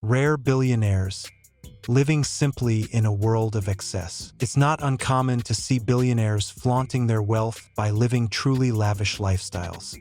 Rare billionaires, living simply in a world of excess. It's not uncommon to see billionaires flaunting their wealth by living truly lavish lifestyles.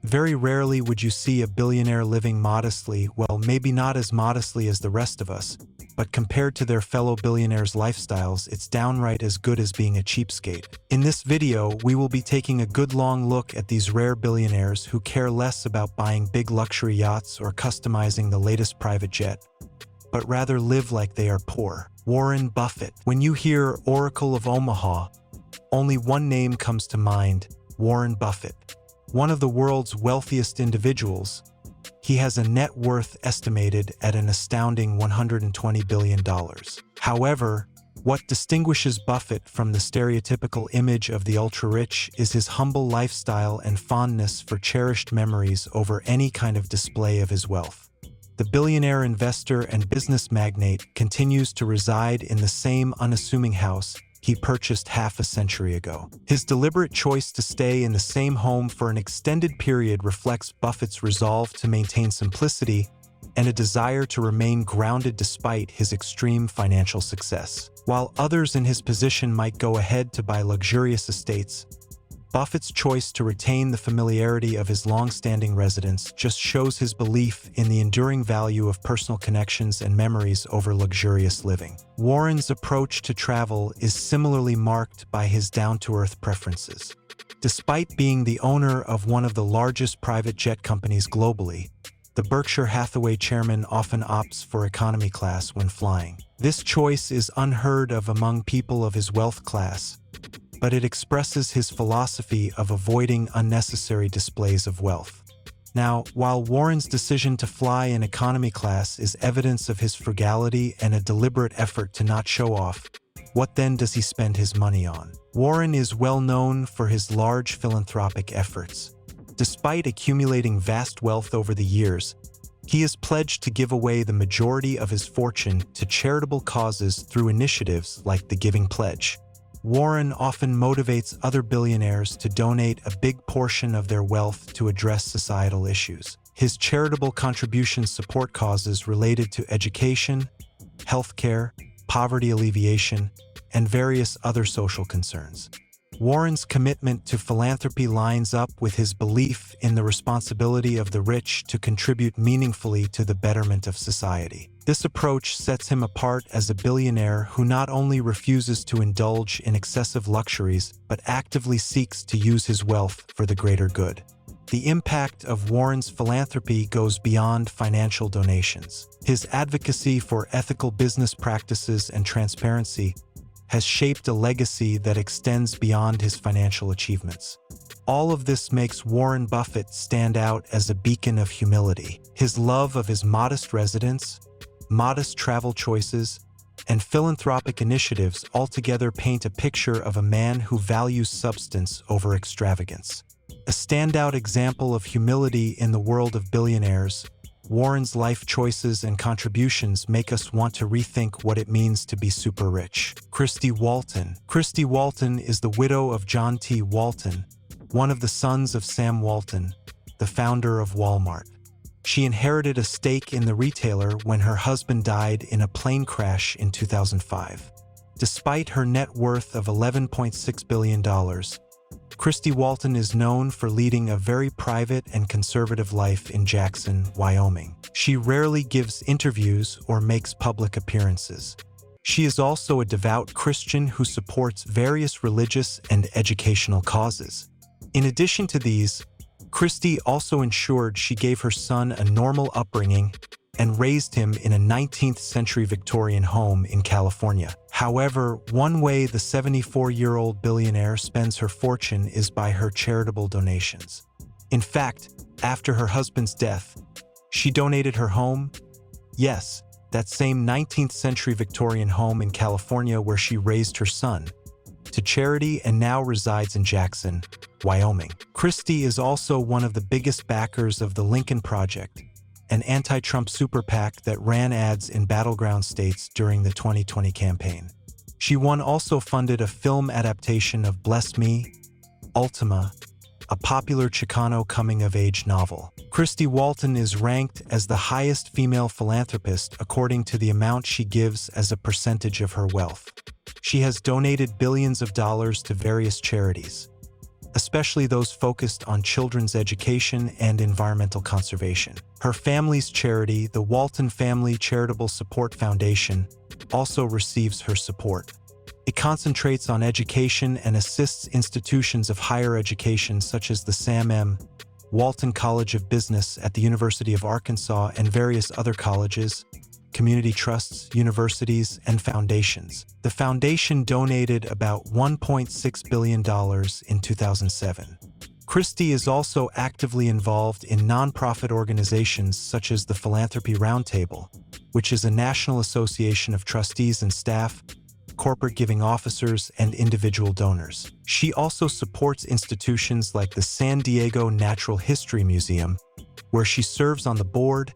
Very rarely would you see a billionaire living modestly, well, maybe not as modestly as the rest of us, but compared to their fellow billionaires' lifestyles, it's downright as good as being a cheapskate. In this video, we will be taking a good long look at these rare billionaires who care less about buying big luxury yachts or customizing the latest private jet, but rather live like they are poor. Warren Buffett. When you hear Oracle of Omaha, only one name comes to mind: Warren Buffett. One of the world's wealthiest individuals, he has a net worth estimated at an astounding $120 billion. However, what distinguishes Buffett from the stereotypical image of the ultra-rich is his humble lifestyle and fondness for cherished memories over any kind of display of his wealth. The billionaire investor and business magnate continues to reside in the same unassuming house he purchased half a century ago. His deliberate choice to stay in the same home for an extended period reflects Buffett's resolve to maintain simplicity and a desire to remain grounded despite his extreme financial success. While others in his position might go ahead to buy luxurious estates, Buffett's choice to retain the familiarity of his long-standing residence just shows his belief in the enduring value of personal connections and memories over luxurious living. Warren's approach to travel is similarly marked by his down-to-earth preferences. Despite being the owner of one of the largest private jet companies globally, the Berkshire Hathaway chairman often opts for economy class when flying. This choice is unheard of among people of his wealth class, but it expresses his philosophy of avoiding unnecessary displays of wealth. Now, while Warren's decision to fly in economy class is evidence of his frugality and a deliberate effort to not show off, what then does he spend his money on? Warren is well known for his large philanthropic efforts. Despite accumulating vast wealth over the years, he has pledged to give away the majority of his fortune to charitable causes through initiatives like the Giving Pledge. Warren often motivates other billionaires to donate a big portion of their wealth to address societal issues. His charitable contributions support causes related to education, healthcare, poverty alleviation, and various other social concerns. Warren's commitment to philanthropy lines up with his belief in the responsibility of the rich to contribute meaningfully to the betterment of society. This approach sets him apart as a billionaire who not only refuses to indulge in excessive luxuries, but actively seeks to use his wealth for the greater good. The impact of Warren's philanthropy goes beyond financial donations. His advocacy for ethical business practices and transparency has shaped a legacy that extends beyond his financial achievements. All of this makes Warren Buffett stand out as a beacon of humility. His love of his modest residence, modest travel choices, and philanthropic initiatives altogether paint a picture of a man who values substance over extravagance. A standout example of humility in the world of billionaires, Warren's life choices and contributions make us want to rethink what it means to be super rich. Christy Walton. Christy Walton is the widow of John T. Walton, one of the sons of Sam Walton, the founder of Walmart. She inherited a stake in the retailer when her husband died in a plane crash in 2005. Despite her net worth of $11.6 billion, Christy Walton is known for leading a very private and conservative life in Jackson, Wyoming. She rarely gives interviews or makes public appearances. She is also a devout Christian who supports various religious and educational causes. In addition to these, Christy also ensured she gave her son a normal upbringing and raised him in a 19th-century Victorian home in California. However, one way the 74-year-old billionaire spends her fortune is by her charitable donations. In fact, after her husband's death, she donated her home, yes, that same 19th-century Victorian home in California where she raised her son, to charity and now resides in Jackson, Wyoming. Christy is also one of the biggest backers of the Lincoln Project, an anti-Trump super PAC that ran ads in battleground states during the 2020 campaign. She also funded a film adaptation of Bless Me, Ultima, a popular Chicano coming-of-age novel. Christy Walton is ranked as the highest female philanthropist according to the amount she gives as a percentage of her wealth. She has donated billions of dollars to various charities, especially those focused on children's education and environmental conservation. Her family's charity, the Walton Family Charitable Support Foundation, also receives her support. It concentrates on education and assists institutions of higher education such as the Sam M. Walton College of Business at the University of Arkansas and various other colleges, community trusts, universities, and foundations. The foundation donated about $1.6 billion in 2007. Christy is also actively involved in nonprofit organizations such as the Philanthropy Roundtable, which is a national association of trustees and staff, corporate giving officers, and individual donors. She also supports institutions like the San Diego Natural History Museum, where she serves on the board,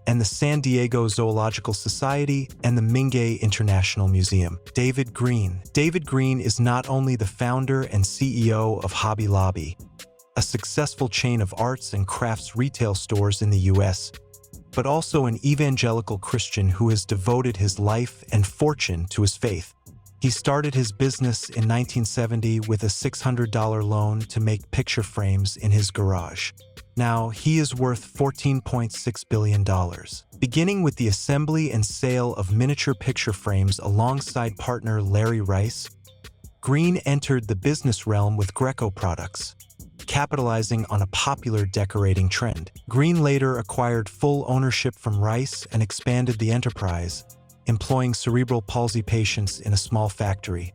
and the San Diego Zoological Society and the Mingay International Museum. David Green. David Green is not only the founder and CEO of Hobby Lobby, a successful chain of arts and crafts retail stores in the U.S., but also an evangelical Christian who has devoted his life and fortune to his faith. He started his business in 1970 with a $600 loan to make picture frames in his garage. Now, he is worth $14.6 billion. Beginning with the assembly and sale of miniature picture frames alongside partner Larry Rice, Green entered the business realm with Greco products, capitalizing on a popular decorating trend. Green later acquired full ownership from Rice and expanded the enterprise, employing cerebral palsy patients in a small factory,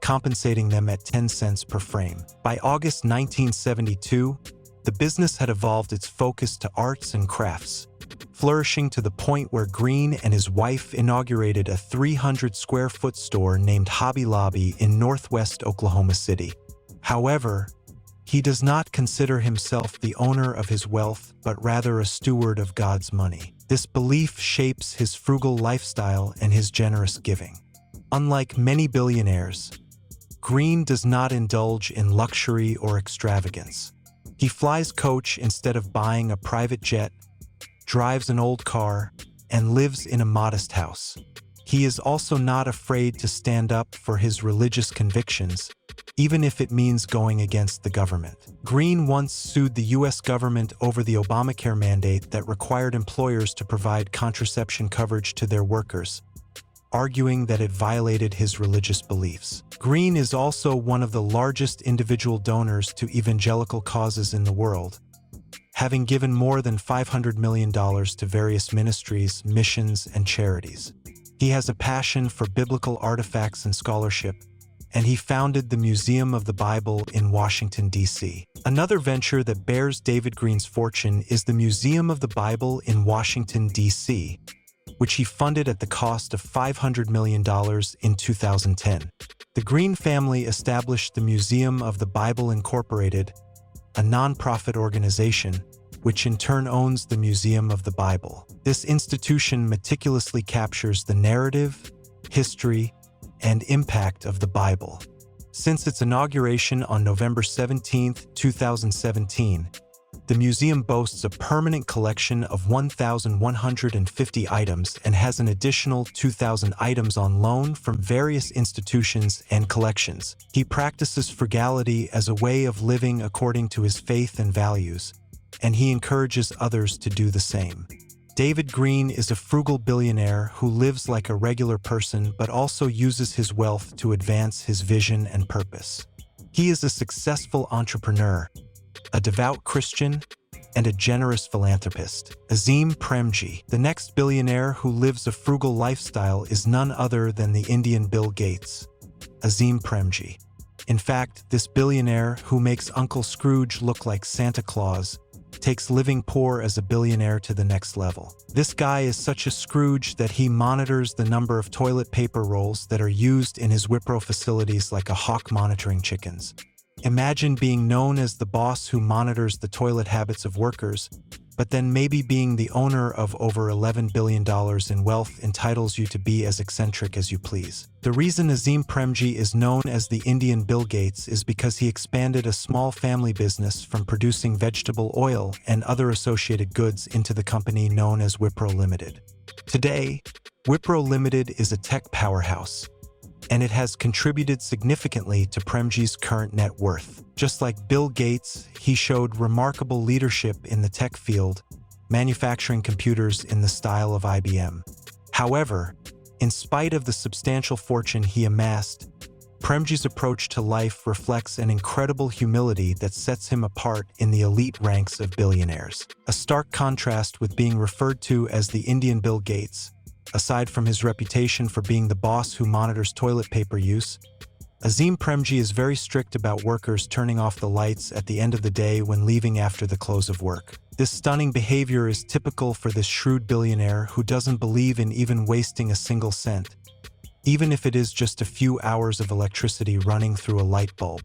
compensating them at 10 cents per frame. By August 1972, the business had evolved its focus to arts and crafts, flourishing to the point where Green and his wife inaugurated a 300-square-foot store named Hobby Lobby in northwest Oklahoma City. However, he does not consider himself the owner of his wealth, but rather a steward of God's money. This belief shapes his frugal lifestyle and his generous giving. Unlike many billionaires, Green does not indulge in luxury or extravagance. He flies coach instead of buying a private jet, drives an old car, and lives in a modest house. He is also not afraid to stand up for his religious convictions, even if it means going against the government. Green once sued the U.S. government over the Obamacare mandate that required employers to provide contraception coverage to their workers, arguing that it violated his religious beliefs. Green is also one of the largest individual donors to evangelical causes in the world, having given more than $500 million to various ministries, missions, and charities. He has a passion for biblical artifacts and scholarship, and he founded the Museum of the Bible in Washington, D.C. Another venture that bears David Green's fortune is the Museum of the Bible in Washington, D.C., which he funded at the cost of $500 million in 2010. The Green family established the Museum of the Bible Incorporated, a nonprofit organization, which in turn owns the Museum of the Bible. This institution meticulously captures the narrative, history, and impact of the Bible. Since its inauguration on November 17, 2017, the museum boasts a permanent collection of 1,150 items and has an additional 2,000 items on loan from various institutions and collections. He practices frugality as a way of living according to his faith and values, and he encourages others to do the same. David Green is a frugal billionaire who lives like a regular person but also uses his wealth to advance his vision and purpose. He is a successful entrepreneur, a devout Christian, and a generous philanthropist. Azim Premji, the next billionaire who lives a frugal lifestyle, is none other than the Indian Bill Gates, Azim Premji. In fact, this billionaire, who makes Uncle Scrooge look like Santa Claus, takes living poor as a billionaire to the next level. This guy is such a Scrooge that he monitors the number of toilet paper rolls that are used in his Wipro facilities like a hawk monitoring chickens. Imagine being known as the boss who monitors the toilet habits of workers, but then maybe being the owner of over $11 billion in wealth entitles you to be as eccentric as you please. The reason Azim Premji is known as the Indian Bill Gates is because he expanded a small family business from producing vegetable oil and other associated goods into the company known as Wipro Limited. Today, Wipro Limited is a tech powerhouse, and it has contributed significantly to Premji's current net worth. Just like Bill Gates, he showed remarkable leadership in the tech field, manufacturing computers in the style of IBM. However, in spite of the substantial fortune he amassed, Premji's approach to life reflects an incredible humility that sets him apart in the elite ranks of billionaires. A stark contrast with being referred to as the Indian Bill Gates. Aside from his reputation for being the boss who monitors toilet paper use, Azim Premji is very strict about workers turning off the lights at the end of the day when leaving after the close of work. This stunning behavior is typical for this shrewd billionaire who doesn't believe in even wasting a single cent, even if it is just a few hours of electricity running through a light bulb.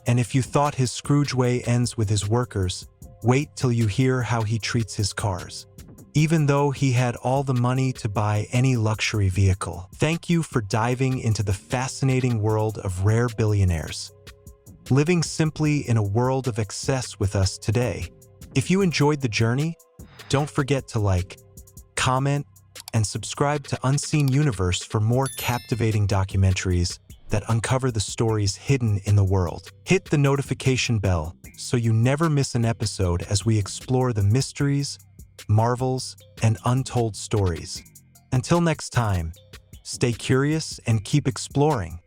And if you thought his Scrooge way ends with his workers, wait till you hear how he treats his cars. Even though he had all the money to buy any luxury vehicle. Thank you for diving into the fascinating world of rare billionaires, living simply in a world of excess with us today. If you enjoyed the journey, don't forget to like, comment, and subscribe to Unseen Universe for more captivating documentaries that uncover the stories hidden in the world. Hit the notification bell so you never miss an episode as we explore the mysteries, marvels, and untold stories. Until next time, stay curious and keep exploring.